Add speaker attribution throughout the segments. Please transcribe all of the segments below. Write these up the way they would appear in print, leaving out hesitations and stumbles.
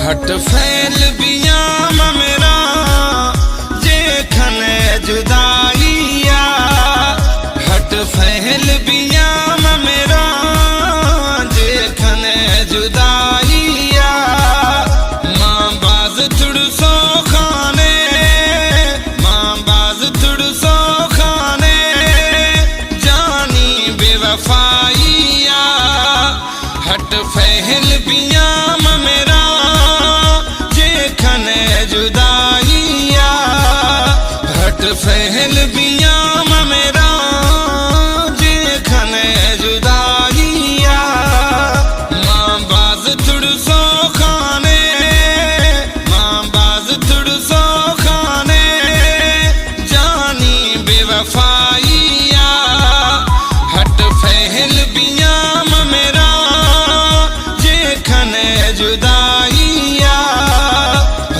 Speaker 1: हट फैल बियाम मेरा जेखने जुदाइया हट फैल बियाम मेरा जेखने जुदाइया मां बाज तुड़सो खाने मां बाज तुड़सो खाने जानी बेवफाइया हट फैल बियाम मेरा जेखने जुदाइया हट फैल बियाम मेरा जेखने जुदाइया मां बाज तुड़सो खाने मां बाज तुड़सो खाने जानी बेवफाइया हट फैल बियाम मेरा जेखने जुदाइया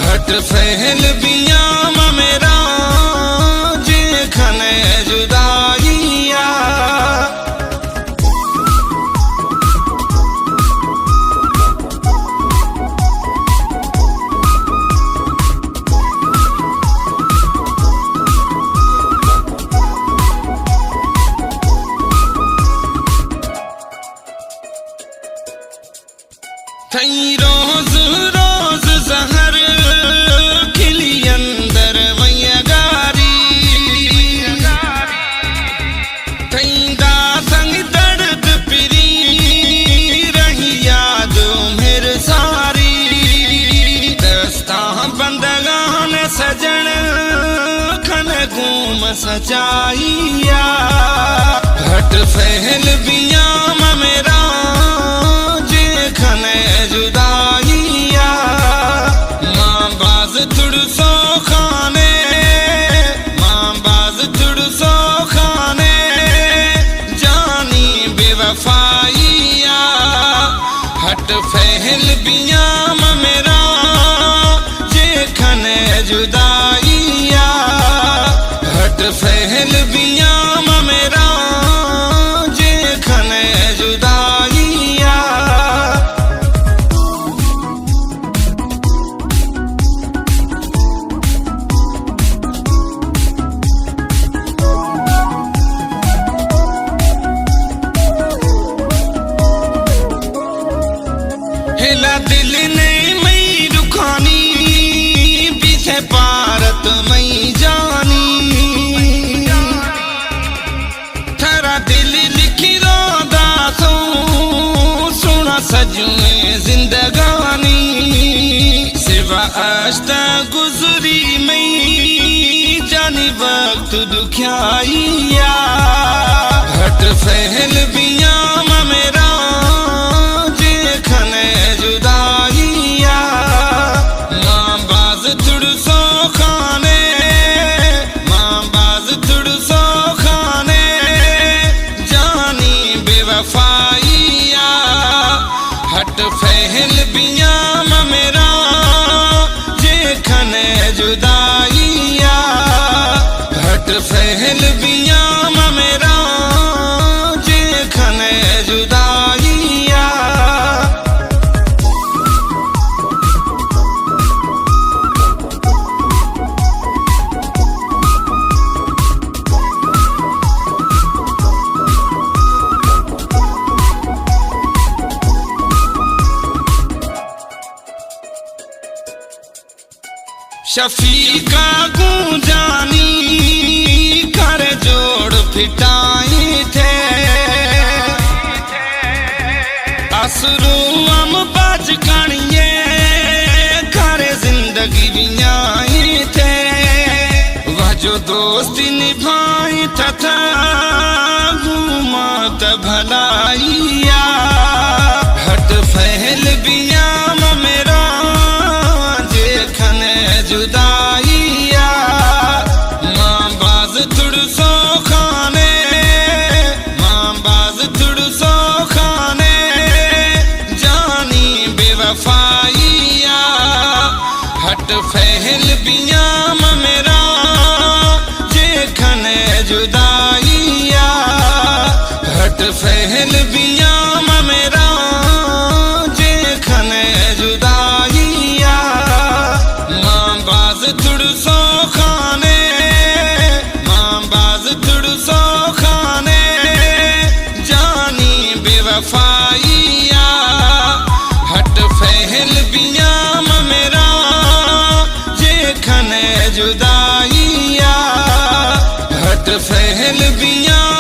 Speaker 1: हट फैल बियाम मेरा जेखने जुदाइया थई रोज रोज जहर खिली अंदर वैगारी थई दा संग दर्द पिरी रही याद मेर सारी दस्ता बंदगान सजन खन घूम सजाइया हट फैल बियाम मेरा जेखने जुदाइया मां बाज तुड़सो खाने मां बाज तुड़सो खाने जानी बेवफाइया हट फैल बियाम मेरा जेखने जुदाइया हट फैल बियाम मेरा जेखने जुदाइया हिला दिल ने मई रुखानी पीछे पारत मई जानी थारा दिल लिखी रो दासो सुना सजुए जिंदगानी सिवा आश्ता गुजरी मई जानी वक्त दुखियाइया हट फैल बियाम मेरा जेखने जुदाइया मां बाज तुड़सो खाने मां बाज तुड़सो खाने जानी बेवफाइया हट फैल बियाम मेरा जेखने जुदाइया हट फैल बियाम मेरा जेखने जुदाइया शफीका गूंजानी कर जोड़ फिटाई थे असरू हम बाज कणिए कर जिंदगी बियाई थे वह जो दोस्ती निभाई तथा घूमत भलाइया हट फैल बियाम मेरा जेखने जुदाइया मां बाज तुड़सो खाने मां बाज तुड़सो खाने जानी बेवफाइया हट फैल बियाम मेरा जेखने जुदाइया हट फैल बियाम मेरा जेखने जुदाइया पिया